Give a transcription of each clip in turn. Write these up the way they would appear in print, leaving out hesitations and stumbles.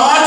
8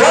2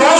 2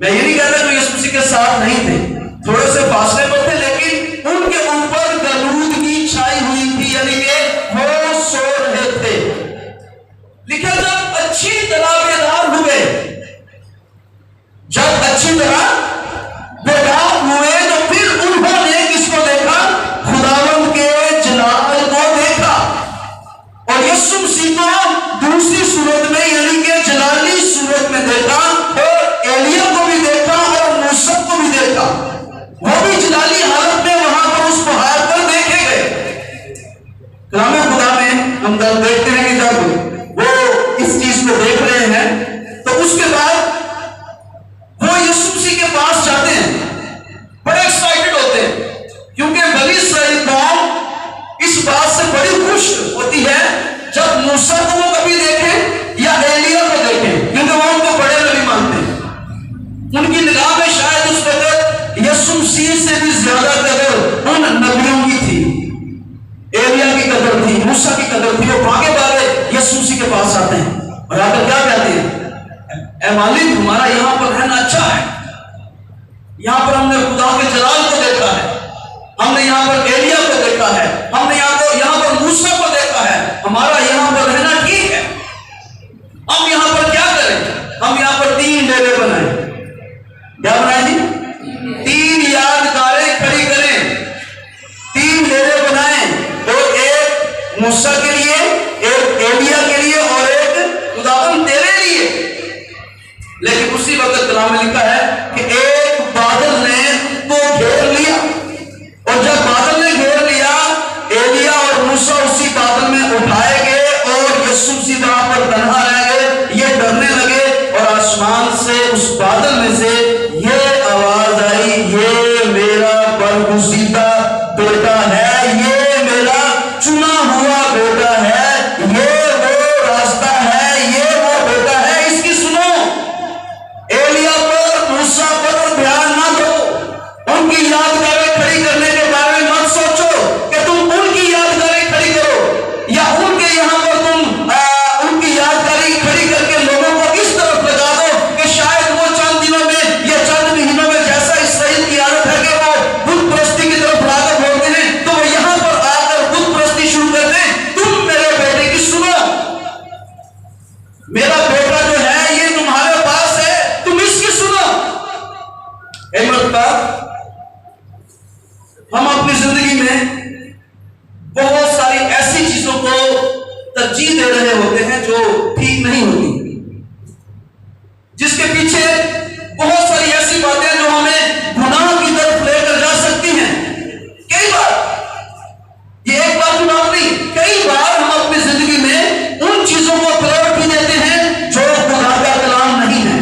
میں یہ نہیں کہتا کہ یسوع مسیح کے ساتھ نہیں تھے، تھوڑے سے فاصلے پر تھے، لیکن ان کے اوپر گلودگی چھائی ہوئی تھی، یعنی کہ وہ سو رہے تھے۔ لیکن جب اچھی طرح بیدار ہوئے، جب اچھی طرح بیدار ہوئے تو پھر انہوں نے کس کو دیکھا؟ خداوند کے جلال کو دیکھا، اور یسوع مسیح کو دوسری صورت میں یعنی کہ جلالی صورت میں دیکھا، اور ایلیا کو بھی دیکھا اور موسیٰ کو بھی دیکھا۔ وہ بھی جلالی حالت میں وہاں پر اس پہاڑ پر دیکھے گئے۔ کلام خدا میں ہم دیکھتے ہیں کہ جب وہ اس چیز کو دیکھ رہے ہیں تو اس کے بعد وہ یسوع مسیح کے پاس جاتے ہیں، بڑے ایکسائٹڈ ہوتے ہیں، کیونکہ بنی اسرائیل قوم اس بات سے بڑی خوش ہوتی ہے جب موسیٰ کو وہ کبھی دیکھیں یا ایلیا کو دیکھیں، کیونکہ وہ ان کو بڑے نبی مانتے ہیں۔ ان کی نگاہ میں شاید اس وقت یسوع مسیح سے بھی زیادہ قدر ان نبیوں کی تھی، ایلیا کی قدر تھی، موسیٰ کی قدر تھی۔ وہ بھاگے بھاگے یسوع مسیح کے پاس آتے ہیں اور آ کر کیا کہتے ہیں؟ اے مالک، ہمارا یہاں پر رہنا اچھا ہے، یہاں پر ہم نے خدا کے جلال کو دیکھا ہے، ہم نے یہاں پر ایلیا کو دیکھا ہے، ہم نے یہاں پر موسیٰ کو دیکھا ہے، ہمارا یہاں پر رہنا ٹھیک ہے، ہم یہاں پر کیا کریں؟ ہم یہاں پر 3 ڈیرے بنائیں۔ کیا بنائیں جی؟ 3 یادگاریں کھڑی کریں، 3 ڈیرے بنائیں، اور ایک موسیٰ کے لیے، ایک ایلیا کے لیے، اور ایک خداوند تیرے لیے۔ لیکن اسی وقت کلام میں لکھا ہے کہ ایک بادل نے کو گھیر لیا، اور جب بادل نے گھیر لیا، ایلیا اور موسیٰ اسی بادل میں اٹھائے گئے اور یسوع مسیح وہاں پر تنہا رہ گئے۔ یہ ڈرنے لگے اور آسمان سے اس بادل میں سے یہ آواز آئی، یہ میرا برگزیدہ بیٹا ہے، یہ میرا چنا ہوا بیٹا ہے، یہ وہ راستہ ہے، یہ وہ بیٹا ہے، اس کی سنو۔ ایلیا پر، موسیٰ پر دھیان نہ دو، ان کی یادگاریں کھڑی کرنے کے بارے میں مت سوچو کہ تم ان کی یادگاریں کھڑی کرو، یا ان کے یہاں پر تم ان کی یادگاری کھڑی کر کے لوگوں کو اس طرف لگا دو کہ شاید وہ چند دنوں میں یا چند مہینوں میں، جیسا اسرائیل کی عادت ہے کہ وہ بت پرستی کی طرف راغب ہوتے ہیں، تو وہ یہاں پر آ کر بت پرستی شروع کر دیں۔ تم میرے بیٹے کی سنو، میرا بیٹا جو ہے یہ تمہارے پاس ہے، تم اس کی سنو۔ اے مرتبہ ہم اپنی زندگی میں بہت ساری ایسی چیزوں کو ترجیح دے رہے ہوتے ہیں جو ٹھیک نہیں ہوتی، جس کے پیچھے بہت ساری ایسی باتیں جو ہمیں گناہ کی طرف لے کر جا سکتی ہیں۔ کئی بار، یہ ایک بار کی بات نہیں، کئی بار ہم اپنی زندگی میں ان چیزوں کو پرائورٹی دیتے ہیں جو خدا کا کلام نہیں ہے،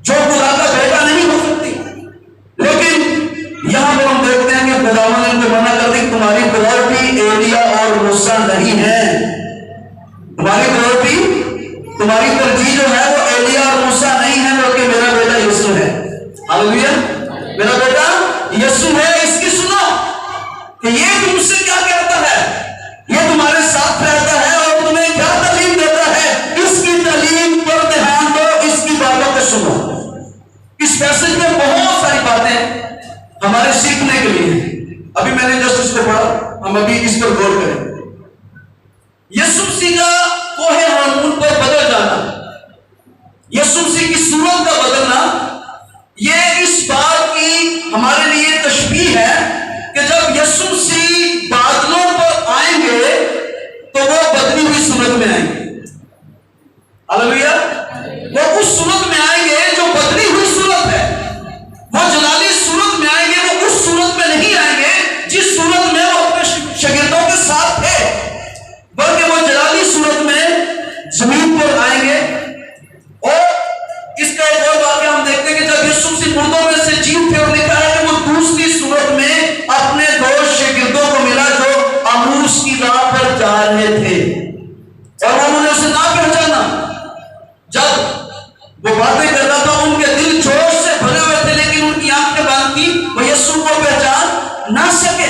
جو خدا کا بیٹا نہیں ہو سکتی۔ لیکن یہاں پر ہم دیکھتے ہیں کہ خداوند نے ان کو منع کر دی، تمہاری پرائورٹی ایلیا اور موسیٰ نہیں ہے، تمہاری پرائورٹی، تمہاری ترجیح جو ہے وہ ایلیا اور موسیٰ نہیں ہے، بلکہ میرا بیٹا یسوع ہے۔ ہاللیلویا، میرا بیٹا یسوع ہے، اس کی سنو کہ یہ تم سے کیا کہتا ہے، یہ تمہارے ساتھ رہتا ہے اور تمہیں کیا تعلیم دیتا ہے، اس کی تعلیم پر دھیان دو، اس کی باتوں کو سنو۔ اس میسج میں بہت ساری باتیں ہمارے سیکھنے کے لیے ہیں۔ ابھی میں نے جسٹ اس کو پڑھا، ہم ابھی اس پر غور کریں۔ یسوع مسیح کا کوہ ہارمون پر بدل جانا، یسوع مسیح کی صورت کا بدلنا، یہ اس بات کی ہمارے لیے تشبیہ ہے کہ جب یسوع مسیح بادلوں پر آئیں گے تو وہ بدلی ہوئی صورت میں آئیں گے۔ ہاللیلویا، وہ اس صورت میں آئیں گے جو بدلی ہوئی صورت ہے، وہ جلالی صورت میں آئیں گے، وہ اس صورت میں نہیں آئیں گے جس صورت میں وہ اپنے شاگردوں کے ساتھ تھے، بلکہ وہ جلالی صورت میں زمین پر آئیں گے۔ اور اس کا ایک اور واقعہ ہم دیکھتے ہیں کہ جب یسوع مسیح مردوں میں سے جی اٹھے، اور لکھا ہے کہ وہ دوسری صورت میں اپنے 2 شاگردوں کو ملا جو اموس کی راہ پر جا رہے تھے، اور انہوں نے اسے نہ پہچانا۔ جب وہ باتیں کر رہا تھا، ان کے دل جوش سے بھرے ہوئے تھے، لیکن ان کی آنکھیں بند تھی، وہ یسوع کو پہچان نہ سکے۔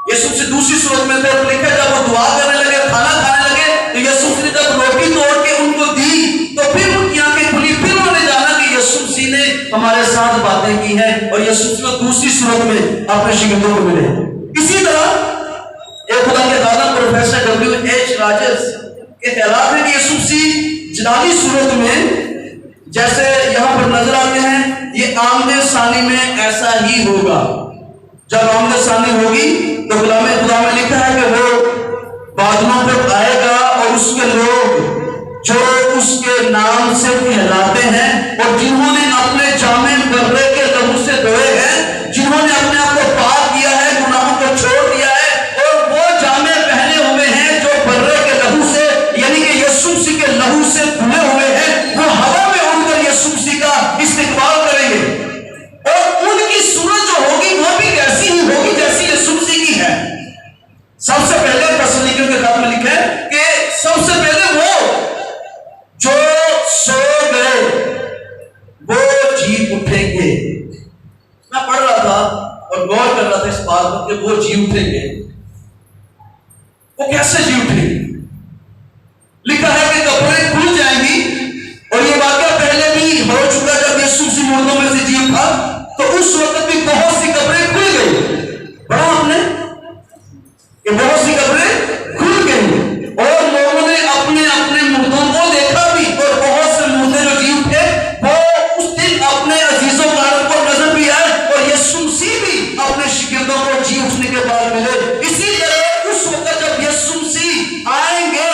یسوع سے دوسری صورت میں تھے، اور لکھا جب وہ دعا کرنے لگے، کھانا کھانے لگے، تو یسوع نے جب روٹی توڑ کے ان کو دی تو پھر ان کی آنکھیں کھلی، پھر انہوں نے جانا کہ یسوع مسیح ہمارے ساتھ باتیں کی ہیں اور یسوع کو دوسری صورت میں اپنے شاگردوں کو ملے. اسی طرح ایک خدا کے دادا پروفیسر W.H. راجرز کے خیالات ہیں کہ یسوع مسیح جلالی صورت میں جیسے یہاں پر نظر آتے ہیں یہ آمد ثانی میں ایسا ہی ہوگا. جب آمد ثانی ہوگی تو کلام خدا میں لکھا ہے کہ وہ بادلوں پر آئے گا اور اس کے لوگ جو اس کے نام سے کہلاتے ہیں اور جنہوں نے اپنے جامع برے کے لہو سے دھوئے ہیں, جنہوں نے اپنے آپ کو پاک کیا ہے, گناہوں کو چھوڑ دیا ہے اور وہ جامع پہنے ہوئے ہیں جو برے کے لہو سے یعنی کہ یسوع مسیح کے لہو سے دھلے ہوئے ہیں, وہ ہوا میں اڑ کر یسوع مسیح کا استقبال کریں گے. اور ان کی صورت جو ہوگی وہ بھی ایسی ہی ہوگی جیسی یسوع مسیح کی ہے. سب سے پہلے تسلونیکیوں کے خط میں لکھا ہے کہ سب سے پہلے وہ جو سو گئے وہ جی اٹھیں گے. میں پڑھ رہا تھا اور غور کر رہا تھا اس بات پر کہ وہ جی اٹھیں گے. وہ کیسے جی اٹھیں گے؟ لکھا ہے کہ قبریں کھل جائیں گی اور یہ واقعہ پہلے بھی ہو چکا. جب یسوع مسیح مردوں میں سے جی اٹھا تو اس وقت بھی بہت سی قبریں کھل گئی. پڑھا آپ نے کہ بہت سی قبریں کھل گئی اور لوگوں نے اپنے اپنے مردوں کو دیکھا بھی, اور بہت سے مردے جو جی اٹھے وہ اس دن اپنے عزیز و اقارب کو نظر بھی آئے اور یسوع مسیح بھی اپنے شاگردوں کو جی اٹھنے کے بعد ملے. اسی طرح اس وقت جب یسوع مسیح آئیں گے,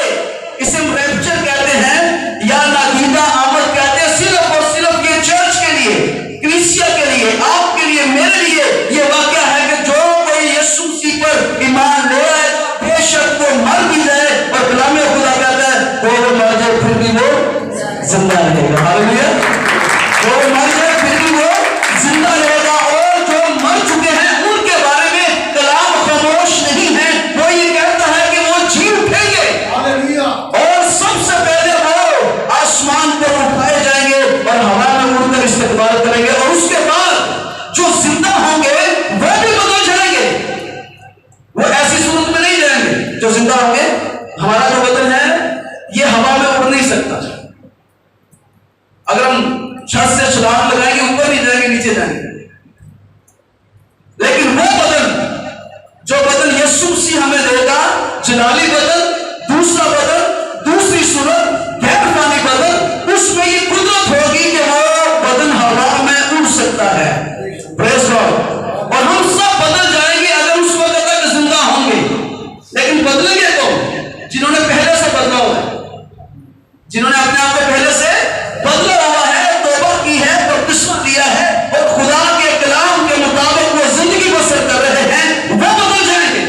اسے ہم ریپچر کہتے ہیں یا نادیدہ آمد کہتے ہیں, صرف اور صرف یہ چرچ کے لیے, کلیسیا کے لیے, آپ کے لیے, میرے لیے یہ واقعہ ہے کہ جو کوئی یسوع مسیح پر ایمان لے آئے بے شک وہ مر بھی جائے, اور کلام خدا کہتا ہے وہ مر جائے پھر بھی وہ زندہ رہے گا. ہاللیلویا. وہ مر جائے پھر بھی وہ زندہ رہے گا. اور جو مر چکے ہیں ان کے بارے میں کلام خاموش نہیں ہے, وہ یہ کہتا ہے کہ وہ جی اٹھیں گے. ہاللیلویا. اور سب سے پہلے وہ آسمان پر اٹھائے جائیں گے اور ہوا میں اڑ کر استقبال کریں گے, اور اس کے بعد جو زندہ ہوں گے وہ بھی بدل جائیں گے. وہ ایسی صورت میں نہیں جائیں گے جو زندہ ہوں گے. ہمارا جو بدن ہے یہ ہوا میں اڑ نہیں سکتا. اگر ہم چھت سے چھلانگ لگائیں گے اوپر نہیں جائیں گے, نیچے جائیں گے. لیکن وہ بدن جو بدن یسوع مسیح ہمیں دے گا, جلالی بدن, دوسرا بدن, دوسری صورت, غیر فانی بدن, اس میں یہ قدرت ہوگی کہ وہ بدن ہوا میں اڑ سکتا ہے. پریز گاڈ. اور ہم سب بدل جائیں گے اگر اس وقت تک زندہ ہوں گے. لیکن بدلیں گے تو جنہوں نے پہلے سے بدلا ہوا ہے, جنہوں نے اپنے آپ کو پہلے سے بدلا ہوا ہے, توبہ کی ہے, بپتسمہ لیا ہے اور خدا کے کلام کے مطابق وہ زندگی بسر کر رہے ہیں, وہ بدل جائیں گے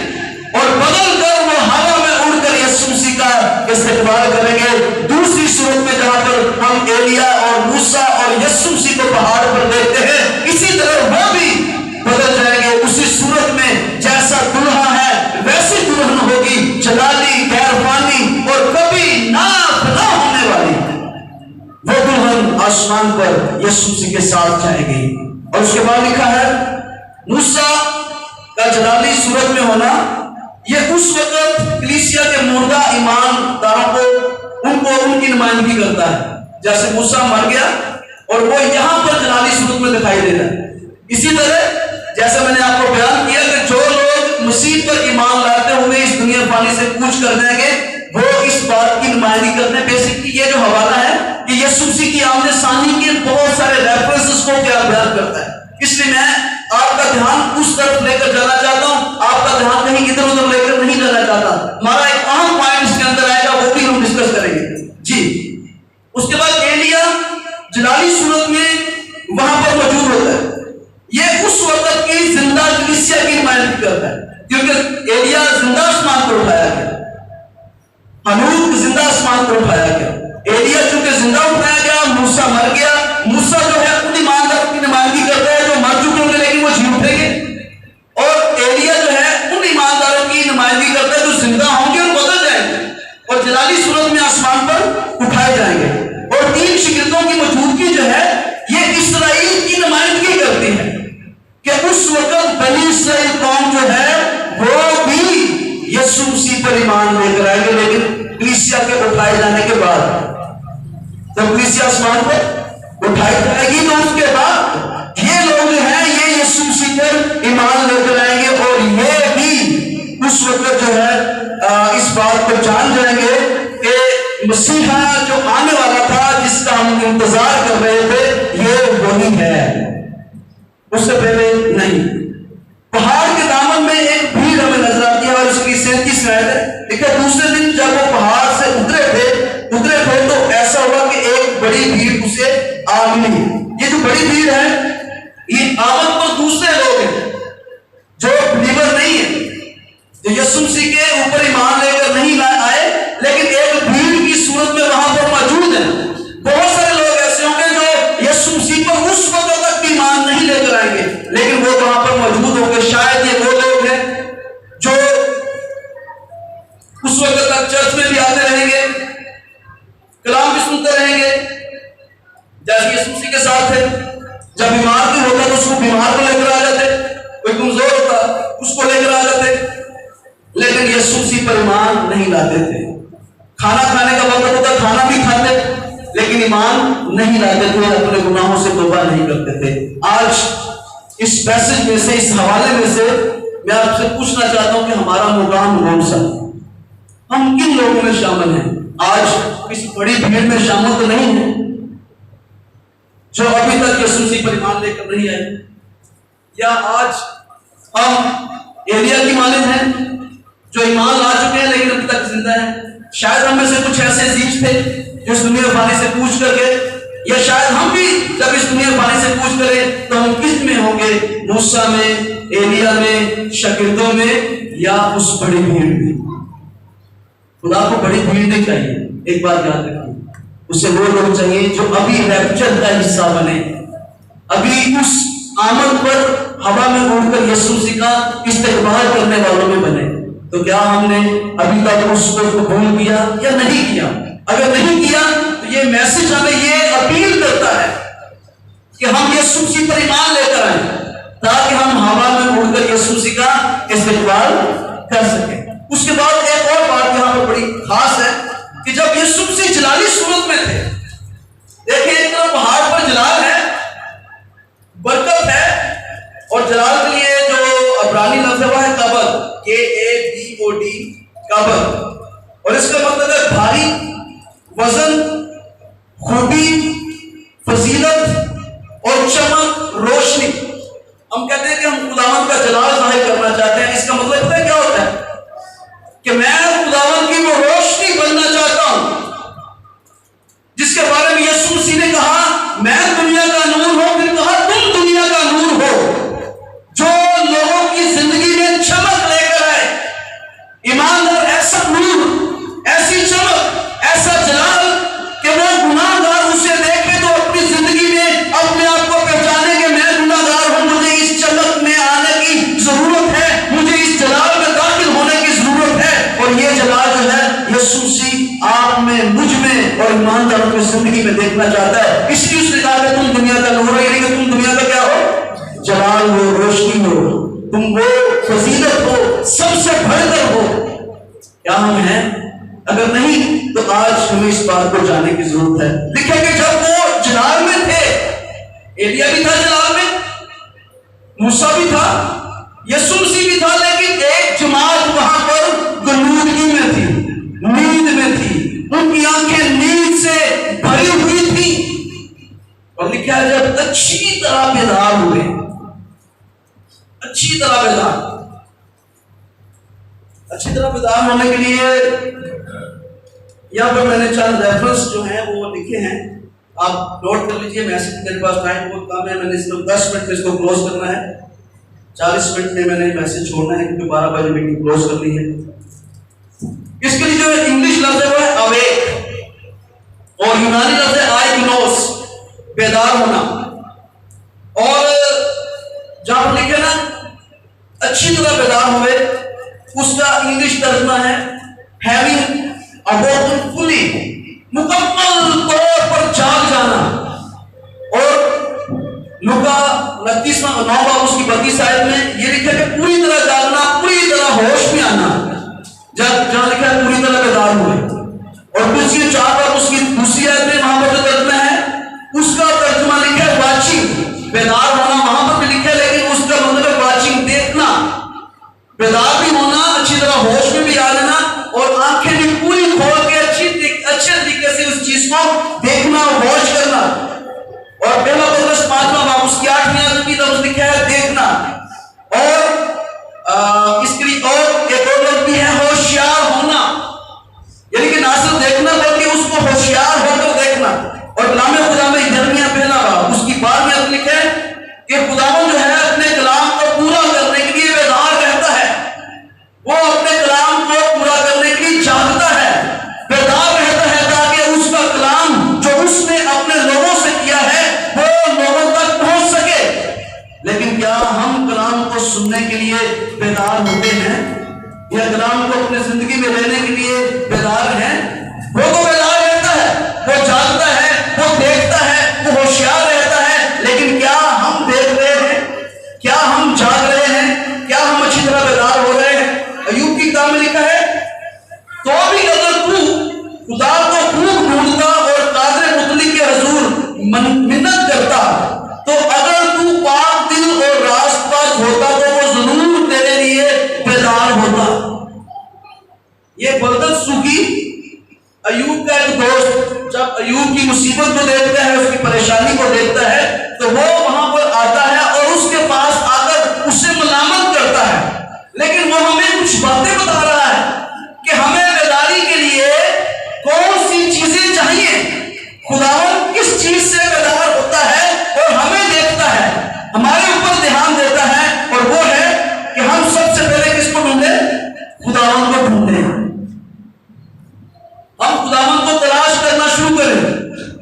اور بدل کر وہ ہوا میں اڑ کر یسوع مسیح کا استقبال کریں گے. دوسری صورت میں جہاں پر ہم ایلیا اور موسیٰ اور یسوع مسیح کو پہاڑ پر دیکھتے ہیں, اسی طرح وہ بھی بدل جائیں گے. اسی صورت میں جیسا دلہا ہے ویسی دلہن ہوگی, جلالی, غیر فانی اور کبھی نہ فنا ہونے والی. وہ دلہن آسمان پر یسوع مسیح کے ساتھ جائے گی. اور اس کے بعد لکھا ہے موسیٰ کا جلالی صورت میں ہونا, یہ اس وقت کلیسیا کے مردہ ایمان داروں کو ان کی نمائندگی کرتا ہے. جیسے موسیٰ مر گیا اور وہ یہاں پر جلالی صورت میں دکھائی دے رہا ہے, اسی طرح جیسے میں نے آپ کو بیان کیا کہ جو لوگ مسیح پر ایمان لاتے ہوئے اس دنیا فانی سے کوچ کر جائیں گے وہ اس بات کی نمائندگی کرتے ہیں. بیسکلی یہ جو حوالہ ہے کہ یسوع مسیح کی آمد ثانی کے بہت سارے ریفرنسز کو کیا بیان کرتا ہے. اس لیے میں آپ کا دھیان اس طرف لے کر جانا چاہتا ہوں, آپ کا دھیان کہیں ادھر ادھر لے کر نہیں جانا چاہتا. ہمارا ایک اہم پوائنٹ اس کے اندر آئے گا, وہ بھی ہم ڈسکس کریں گے. جی. اس کے بعد ایلیا جلالی صورت میں وہاں پر موجود ہوتا ہے. یہ اس وقت کی زندہ کلیسیا کی نمائندگی کرتا ہے, کیونکہ ایلیا زندہ آسمان پر اٹھایا گیا, ہنوک زندہ آسمان پر اٹھایا گیا. ایلیا چونکہ زندہ اٹھایا گیا, موسیٰ مر گیا. موسیٰ جو ہے ان ایمانداروں کی نمائندگی کرتا ہے جو مر چکے ہوں گے لیکن وہ جی اٹھیں گے, اور ایلیا جو ہے ان ایمانداروں کی نمائندگی کرتا ہے جو زندہ ہوں گے اور بدل جائیں گے اور جلالی صورت میں آسمان پر اٹھائے جائیں گے. اور تین شاگردوں کی موجودگی جو ہے یہ اسرائیل کی نمائندگی کرتی ہے کہ اس وقت بنی اسرائیل قوم جو ہے وہ بھی یسوع مسیح پر ایمان لے کر آئیں گے, لیکن کلیسیا کے اٹھائے جانے کے بعد. جب کلیسیا آسمان پر اٹھائی جائے گی تو اس کے بعد وہی ہے، اس سے پہلے نہیں۔ پہاڑ کے دامن میں ایک بھیڑ ہمیں نظر آتی ہے، اور اس کی 37 آیت ہے، دیکھا دوسرے دن جب وہ پہاڑ سے اترے تھے تو ایسا ہوا کہ ایک بڑی بھیڑ اسے آ ملی۔ یہ جو بڑی بھیڑ ہے یہ آمد پر دوسرے لوگ ہیں جو بلیور نہیں ہیں، جو یسوع مسیح کے اوپر ایمان لے کر نہیں آئے، لیکن ایک بھیڑ کی صورت میں وہاں پر موجود ہیں۔ بہت سارے لوگ ایسے ہوں گے جو یسوع مسیح پر اس وقت تک بھی ایمان نہیں لے کر آئیں گے، لیکن وہ وہاں پر موجود ہوں گے۔ شاید یہ وہ لوگ ہیں جو اس وقت تک چرچ میں بھی آتے رہیں گے، کلام بھی سنتے رہیں گے، جیسے یسوع مسیح کے ساتھ ہے۔ جب بیمار بھی ہوتا تو اس کو بیمار کو لے کر آ جاتے، کوئی کمزور ہوتا اس کو لے کر آ جاتے، لیکن یسوع مسیح پر ایمان نہیں لاتے تھے۔ کھانا کھانے کا وقت ہوتا کھانا بھی کھاتے، لیکن ایمان نہیں لاتے تھے، اپنے گناہوں سے توبہ نہیں کرتے تھے۔ آج اس میسج میں سے، اس حوالے میں سے میں آپ سے پوچھنا چاہتا ہوں کہ ہمارا مقام کون سا؟ ہم کن لوگوں میں شامل ہیں؟ آج کسی بڑی بھیڑ میں شامل تو نہیں ہیں جو ابھی تک یسوع مسیح پر ایمان لے کر نہیں آئے، یا آج ہم ایلیا کی مانند ہیں جو ایمان لا چکے ہیں لیکن ابھی تک زندہ ہیں۔ شاید ہم میں سے کچھ ایسے عزیز تھے جو اس دنیا فانی سے کوچ کر گئے، یا شاید ہم بھی جب اس دنیا فانی سے کوچ کریں تو ہم کس میں ہوں گے؟ موسیٰ میں، ایلیا میں، شاگردوں میں، یا اس بڑی بھیڑ میں؟ خدا کو بڑی بھیڑ نہیں چاہیے، ایک بات یاد رکھیں، اسے وہ لوگ چاہیے جو ابھی ریپچر کا حصہ بنے، ابھی اس آمد پر ہوا میں اڑ کر یسوع مسیح کا استقبال کرنے والوں میں بنے۔ تو کیا ہم نے ابھی تک اس کو قبول کیا یا نہیں کیا؟ اگر نہیں کیا تو یہ میسج ہمیں یہ اپیل کرتا ہے کہ ہم یسوع مسیح پر ایمان لے کر آئیں تاکہ ہم ہوا میں اڑ کر یسوع مسیح کا استقبال کر سکیں۔ اس کے بعد ایک اور بات یہاں پر بڑی خاص ہے کہ جب یسوع مسیح جلالی صورت میں تھے، دیکھیں ایک طرف پہاڑ پر جلال ہے، برکت ہے، اور جلال کے لیے جو عبرانی لفظ ہے وہ ہے قبر، KABOD، قبر، اور اس کا مطلب ہے بھاری، وزن، خوبی، فضیلت اور چمک، روشنی۔ ہم کہتے ہیں کہ ہم خداوند کا جلال ظاہر کرنا چاہتے ہیں، اس کا مطلب پتہ ہے کیا ہوتا ہے؟ کہ میں خداوند کی وہ روشنی بننا چاہتا ہوں جس کے بارے میں یسوع مسیح نے کہا میں دنیا کا نور ہوں، پھر کہا تم دنیا کا نور ہو، جو لوگوں کی زندگی میں چمک لے کر آئے۔ ایماندار ایسا نور، ایسی چمک، ایسا جلال کہ وہ گناہ گار اسے دیکھے تو اپنی زندگی میں اپنے آپ کو پہچانے کہ میں گناہ گار ہوں، مجھے اس چمک میں آنے کی ضرورت ہے، مجھے اس جلال میں داخل ہونے کی ضرورت ہے۔ اور یہ جلال جو ہے یسوع مسیح آپ میں، مجھ میں اور ایمانداروں کی زندگی میں دیکھنا چاہتا ہے۔ اس لیے اس نے کہا کہ تم دنیا کا نور ہو، یعنی کہ تم دنیا کا کیا ہو؟ جلال ہو، روشنی ہو، تم وہ فضیلت ہو، سب سے بڑھ کر ہو۔ کیا ہم ہیں؟ اگر نہیں تو آج ہمیں اس بات کو جاننے کی ضرورت ہے۔ لکھا کہ جب وہ جلال میں تھے، ایلیا بھی تھا جلال میں، موسیٰ بھی تھا، یسوع مسیح بھی تھا، لیکن ایک جماعت وہاں پر غنودگی میں تھی، نیند میں تھی، ان کی آنکھیں نیند سے بھری ہوئی تھی، اور لکھا ہے جب اچھی طرح بیدار ہوئے، اچھی طرح بیدار، اچھی طرح بیدار ہونے کے لیے یہاں پر میں نے چند ریفرنس جو ہیں وہ لکھے ہیں، آپ نوٹ کر لیجئے۔ میسج میرے پاس ٹائم بہت کم ہے، میں نے صرف 10 منٹ میں اس کو کلوز کرنا ہے، 40 منٹ میں میں نے میسج چھوڑنا ہے کیونکہ 12 بجے میٹنگ کلوز کرنی ہے۔ اس کے لیے جو انگلش لفظ ہے وہ ہے اویک، اور یونانی لفظ ہے آئیگنوس، بیدار ہونا، اور جہاں پر لکھے نا اچھی طرح بیدار ہوئے، اس کا انگلش ترجمہ ہے having awoken fully، مکمل طور پر جاگ جانا۔ اور لوکا 29 اس کی 32 آیت میں یہ لکھا کہ پوری طرح جاگنا، پوری طرح ہوش میں آنا، جہاں لکھا ہے پوری طرح بیدار ہوئے۔ اور پھر اس کی 4 بار اس کی دوسری آیت میں وہاں پر جو ترجمہ ہے اس کا ترجمہ لکھا ہے واچنگ، بیدار ہونا وہاں پر بھی لکھا ہے، لیکن اس کا مطلب ہے واچنگ، دیکھنا، بیدار بھی ہونا، اچھی طرح ہوش میں بھی آ جانا، اور آنکھیں بھی پوری کھول کے اچھے طریقے سے اس چیز کو دیکھنا اور واچ کرنا۔ اور پہلا پترس 5واں کہ خداوند جو ہے اپنے کلام کو پورا کرنے کے لیے بیدار رہتا ہے، وہ اپنے کلام کو پورا کرنے کے لیے جاگتا ہے، بیدار رہتا ہے، تاکہ اس کا کلام جو اس نے اپنے لوگوں سے کیا ہے وہ لوگوں تک پہنچ سکے۔ لیکن کیا ہم کلام کو سننے کے لیے بیدار ہوتے ہیں یا کلام کو اپنے زندگی میں لینے کے لیے بیدار ہیں؟ وہ تو بیدار رہتا ہے، وہ جاگتا ہے، وہ دیکھتا ہے، وہ ہوشیار رہتا ہے، لیکن کیا ہم دیکھ رہے ہیں؟ کیا ہم جاگ رہے ہیں؟ کیا ہم اچھی طرح بیدار ہو رہے ہیں؟ ایوب کی کتاب میں لکھا ہے، تو بھی اگر تو خدا کو خوب ڈھونڈتا اور قادر مطلق کے حضور منت کرتا، تو اگر تو پاک دل اور راست باز ہوتا تو وہ ضرور تیرے لیے بیدار ہوتا۔ یہ بلدت سوکی ایوب کا ایک دوست جب ایوب کی مصیبت کو دیکھتا ہے، اس کی پریشانی کو دیکھتا ہے، تو وہ وہاں پر آتا ہے اور اس کے پاس آ کر اس سے ملامت کرتا ہے، لیکن وہ ہمیں کچھ باتیں بتا رہا ہے کہ ہمیں بیداری کے لیے کون سی چیزیں چاہیے۔ خداوند کس چیز سے بیدار ہوتا ہے اور ہمیں دیکھتا ہے، ہمارے اوپر دھیان دیتا ہے، اور وہ ہے کہ ہم سب سے پہلے کس کو ڈھونڈیں؟ خداوند کو ڈھونڈیں۔ ہم خداوند کو تلاش کرنا شروع کریں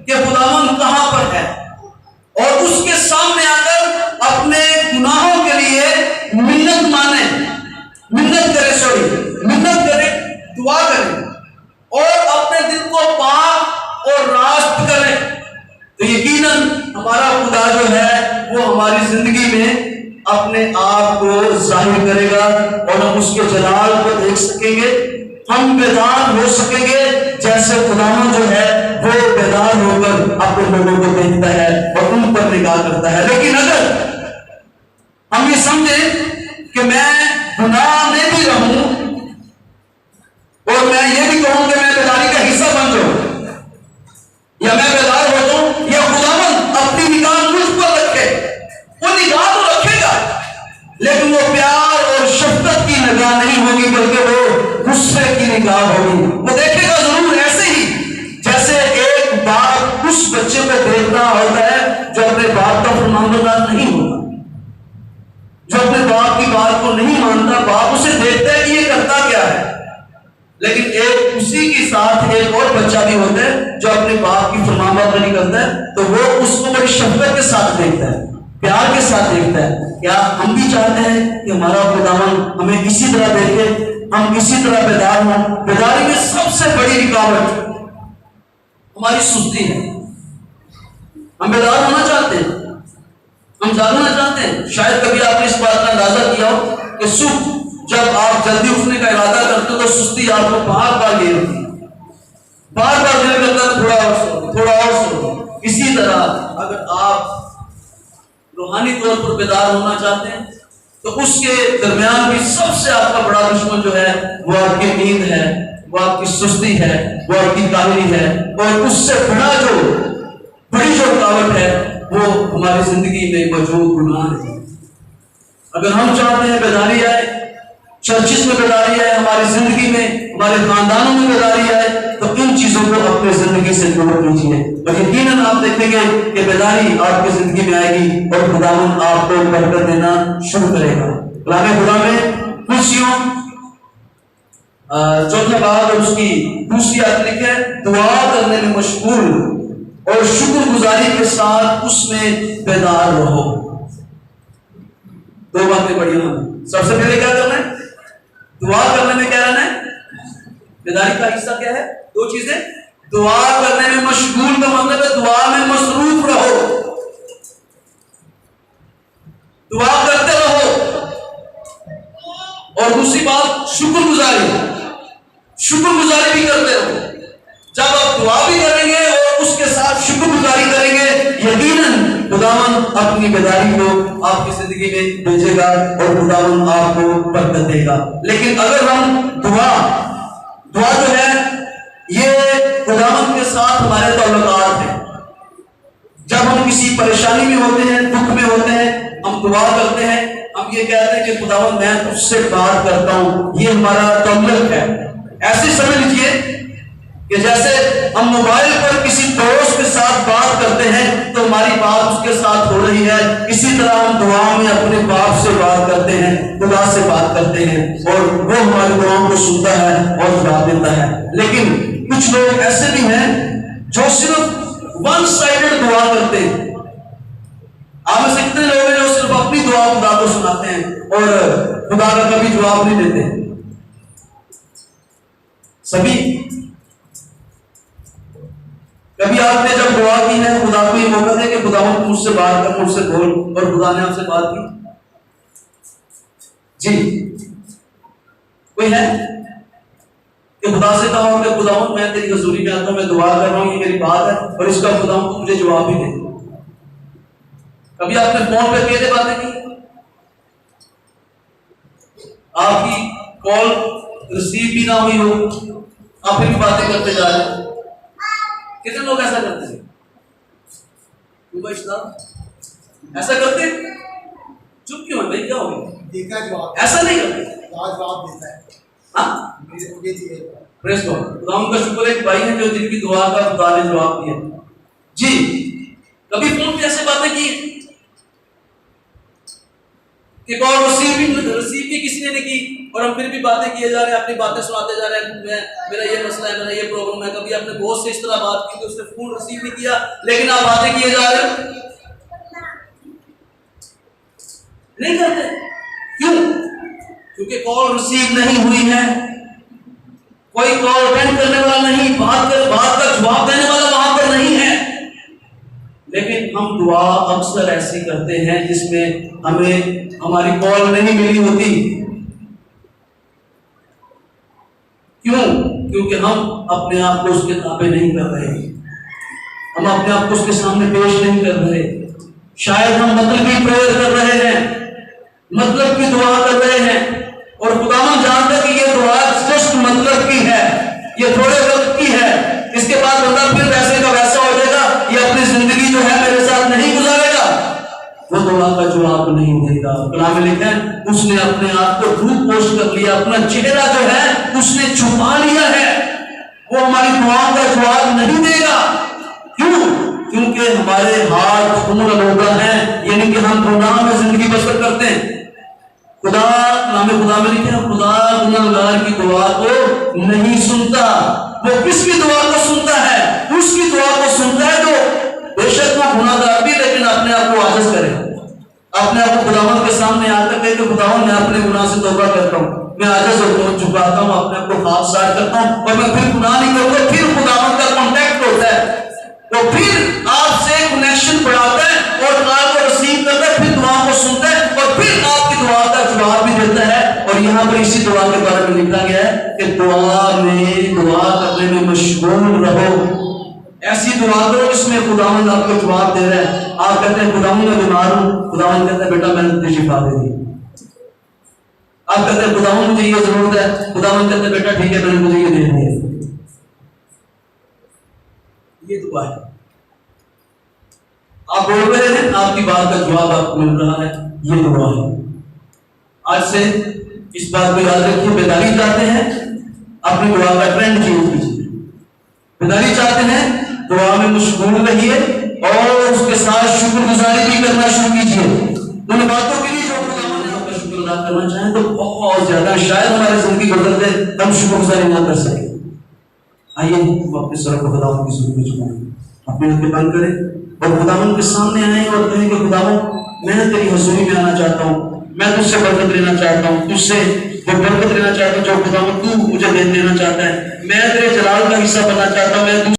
کہ خداوند کہاں پر ہے، اور اس کے سامنے آ کر اپنے گناہوں کے لیے منت کرے، دعا کرے اور اپنے دل کو پاک اور راست کرے، تو یقیناً ہمارا خدا جو ہے وہ ہماری زندگی میں اپنے آپ کو ظاہر کرے گا اور ہم اس کے جلال کو دیکھ سکیں گے، ہم بیدار ہو سکیں گے، جیسے خداوند جو ہے وہ بیدار ہو کر اپنے لوگوں کو دیکھتا ہے اور ان پر نگاہ کرتا ہے۔ لیکن اگر ہم یہ سمجھیں کہ میں گناہ میں بھی رہوں اور میں یہ بھی کہوں کہ میں بیداری کا حصہ بن جاؤں یا میں بیدار ہو جاؤں، یا خداوند اپنی نگاہ مجھ پر رکھے، وہ نگاہ تو رکھے گا لیکن وہ پیار اور شفقت کی نگاہ نہیں ہوگی، بلکہ وہ غصے کی نگاہ ہوگی۔ وہ دیکھے گا ضرور ایسے ہی جیسے ایک باپ اس بچے کو دیکھ رہا ہوتا ہے جو اپنے باپ کا فرمانبردار نہیں ہوتا، جو اپنے باپ کی بات کو نہیں مانتا۔ باپ اسے دیکھتا ہے کہ یہ کرتا کیا ہے، لیکن ایک اسی کے ساتھ ایک اور بچہ بھی ہوتا ہے جو اپنے باپ کی فرمانبرداری کرتا ہے، تو وہ اس کو بڑی شفقت کے ساتھ دیکھتا ہے، پیار کے ساتھ دیکھتا ہے۔ کیا ہم بھی چاہتے ہیں کہ ہمارا خداوند ہمیں اسی طرح دیکھے، ہم اسی طرح بیدار ہوں؟ بیداری میں سب سے بڑی رکاوٹ ہماری سستی ہے۔ ہم بیدار ہونا چاہتے ہیں، ہم جاگنا چاہتے ہیں۔ شاید کبھی آپ نے اس بات کا اندازہ کیا ہو کہ صبح جب آپ جلدی اٹھنے کا ارادہ کرتے ہو تو سستی آپ کو بار بار گھیرتی ہے، بار بار دل کرتا ہے تھوڑا اور سو، تھوڑا اور سو۔ اسی طرح اگر آپ روحانی طور پر بیدار ہونا چاہتے ہیں تو اس کے درمیان بھی سب سے آپ کا بڑا دشمن جو ہے وہ آپ کی نیند ہے، وہ آپ کی سستی ہے، وہ آپ کی کاہلی ہے، اور اس سے بڑی جو رکاوٹ ہے وہ ہماری زندگی میں موجود گناہ ہے۔ اگر ہم چاہتے ہیں بیداری آئے، چرچز میں بیداری آئے، ہماری زندگی میں، ہمارے خاندانوں میں بیداری آئے، تو ان چیزوں کو اپنے زندگی سے جوڑ لیجیے، اور یقیناً آپ دیکھیں گے کہ بیداری آپ کی زندگی میں آئے گی اور خداوند آپ کو برکت دینا شروع کرے گا۔ کلام خدا میں خوشیوں چوتھا باب اور اس کی دوسری آیت لکھی ہے، دعا کرنے میں مشغول اور شکر گزاری کے ساتھ اس میں بیدار رہو۔ دو باتیں بڑی ہیں۔ سب سے پہلے کیا کرنا ہے؟ دعا کرنے میں کیا رہنا ہے؟ بیداری کا حصہ کیا ہے؟ دو چیزیں، دعا کرنے میں مشغول کا مطلب ہے دعا میں مصروف رہو، دعا کرتے رہو، اور دوسری بات شکر گزاری بھی کرتے رہو۔ جب آپ دعا بھی کریں گے اور اس کے ساتھ شکر گزاری کریں گے، یقیناً خداوند اپنی بیداری کو آپ کی زندگی میں بھیجے گا اور خداوند آپ کو برکت دے گا۔ لیکن اگر ہم دعا جو ہے یہ خداوند کے ساتھ ہمارے تعلقات ہیں، جب ہم کسی پریشانی میں ہوتے ہیں، دکھ میں ہوتے ہیں، ہم دعا کرتے ہیں، ہم یہ کہتے ہیں کہ خداوند میں تجھ سے بات کرتا ہوں، یہ ہمارا تعلق ہے۔ ایسے سمجھ لیجیے کہ جیسے ہم موبائل پر کسی دوست کے ساتھ بات کرتے ہیں تو ہماری بات اس کے ساتھ ہو رہی ہے، اسی طرح ہم دعا میں اپنے باپ سے بات کرتے ہیں، خدا سے بات کرتے ہیں، اور وہ ہماری دعاؤں کو سنتا ہے اور جواب دیتا ہے۔ لیکن کچھ لوگ ایسے بھی ہیں جو صرف ون سائیڈڈ دعا کرتے ہیں۔ آپ میں سے کتنے لوگ ہیں جو صرف اپنی دعا خدا کو سناتے ہیں اور خدا کا کبھی جواب نہیں دیتے؟ سبھی؟ کبھی آپ نے جب دعا کی ہے خدا کو یہ موقع دے کہ خدا مجھ سے بات کر، مجھ سے بول، اور خدا نے آپ سے بات کی؟ جی کوئی ہے کہ خدا سے کہا ہو کہ خدا میں تیری حضوری میں آتا ہوں، میں دعا کر رہا ہوں، یہ میری بات ہے، اور اس کا خدا تو مجھے جواب بھی دے؟ کبھی آپ نے فون پہ اکیلے باتیں کی؟ آپ کی کال ریسیو بھی نہ ہوئی ہو، آپ پھر بھی باتیں کرتے جا رہے ہیں؟ کتنے لوگ ایسا کرتے ہیں؟ ایسا کرتے ہیں؟ چپ کیوں ہے؟ کیا ہو گیا؟ ایسا نہیں کرتے؟ خدا کا شکر ہے، ایک بھائی ہے جو جن کی دعا کا خدا نے جواب دیا۔ جی کبھی فون پہ ایسے باتیں کی کہ کال ریسیو بھی کسی نے نہیں کی، اور ہم پھر بھی باتیں کیے جا رہے ہیں، اپنی باتیں سناتے جا رہے ہیں، میرا یہ مسئلہ ہے، میرا یہ پرابلم ہے۔ کبھی آپ نے بہت سے اس طرح بات کی کہ اس نے فون ریسیو نہیں کیا، لیکن آپ باتیں کیے جا رہے ہیں؟ نہیں کرتے؟ کیوں؟ کیونکہ کال ریسیو نہیں ہوئی ہے، کوئی کال اٹینڈ کرنے والا نہیں، بات کا جواب دینے والا وہاں پر نہیں ہے۔ لیکن ہم دعا اکثر ایسی کرتے ہیں جس میں ہمیں ہماری کال نہیں ملی ہوتی۔ کیوں؟ کیونکہ ہم اپنے آپ کو اس کے تابع نہیں کر رہے، ہم اپنے آپ کو اس کے سامنے پیش نہیں کر رہے۔ شاید ہم مطلبی پریئر کر رہے ہیں، مطلب کی دعا کر رہے ہیں، اور خداوند جانتا ہے کہ یہ دعا جسٹ مطلب کی ہے، یہ تھوڑے وقت کی ہے، اس کے بعد بندہ پھر ویسے کا ویسا ہو جائے گا، یہ اپنی زندگی جو ہے میرے ساتھ نہیں گزارے گا، وہ دعا کا جواب نہیں دے گا۔ کلام میں لکھا ہے اس نے اپنے آپ کو روپ پوش کر لیا، اپنا چہرہ جو ہے اس نے چھپا لیا ہے، وہ ہماری دعا کا جواب نہیں دے گا۔ کیوں؟ کیونکہ ہمارے ہاتھ خون آلودہ ہیں، یعنی کہ ہم گناہ میں زندگی بسر کرتے ہیں۔ خدا میں لکھا ہے خدا گناہگار کی دعا کو نہیں سنتا۔ وہ کس کی دعا کو سنتا ہے؟ اس کی دعا کو سنتا ہے جو بے شک وہ گناہگار بھی لیکن اپنے آپ کو عاجز کرے، اپنے آپ کو خداوند کے سامنے آ کر کہے کہ خداوند میں اپنے گناہ سے توبہ کرتا ہوں، میں عاجز ہوتا ہوں، جھکاتا ہوں، اپنے آپ کو خاک سار کرتا ہوں، اور میں پھر گناہ نہیں کرتا۔ پھر خداوند کا کانٹیکٹ ہوتا ہے، وہ پھر آپ سے کنیکشن بڑھاتا ہے اور دعا کو ریسیو کرتا ہے، پھر دعا کو سنتا ہے اور پھر آپ کی دعا کا جواب بھی دیتا ہے۔ اور یہاں پر اسی دعا کے بارے میں لکھا گیا ہے کہ دعا کرنے میں مشغول رہو۔ ایسی دعا کرو جس میں خداوند آپ کو جواب دے رہا ہے۔ آپ کہتے ہیں خداوند میں بیمار ہوں، خداوند کہتا ہے بیٹا میں نے تجھے شفا دے دی۔ آپ کہتے ہیں خداوند مجھے یہ ضرورت ہے، خداوند کہتا ہے بیٹا ٹھیک ہے میں نے مجھے یہ دے دیا۔ یہ دعا ہے، آپ بول رہے ہیں، آپ کی بات کا جواب آپ کو مل رہا ہے، یہ دعا ہے۔ آج سے اس بات کو یاد رکھیے، بیداری چاہتے ہیں اپنی دعا کا ٹرینڈ چینج کیجیے۔ بیداری چاہتے ہیں دعا میں مشغول رہیے اور اس کے ساتھ شکر گزاری بھی کرنا شروع کیجیے ان باتوں کے لیے جو خداوند نے آپ کا شکر ادا کرنا چاہیں تو بہت زیادہ، شاید ہماری زندگی گزرتے ہم شکر گزاری نہ کر سکیں۔ آئیے ہم اپنے سر کو خداوند کی حضور میں جھکائیں، اپنی آنکھیں بند کریں اور خداوند کے سامنے آئیں اور کہیں کہ خداوند میں تیری حضوری میں آنا چاہتا ہوں، میں تجھ سے برکت لینا چاہتا ہوں، تجھ سے وہ برکت لینا چاہتا ہوں جو خداوند تو مجھے دینا چاہتا ہے، میں تیرے جلال کا حصہ بننا چاہتا ہوں، میں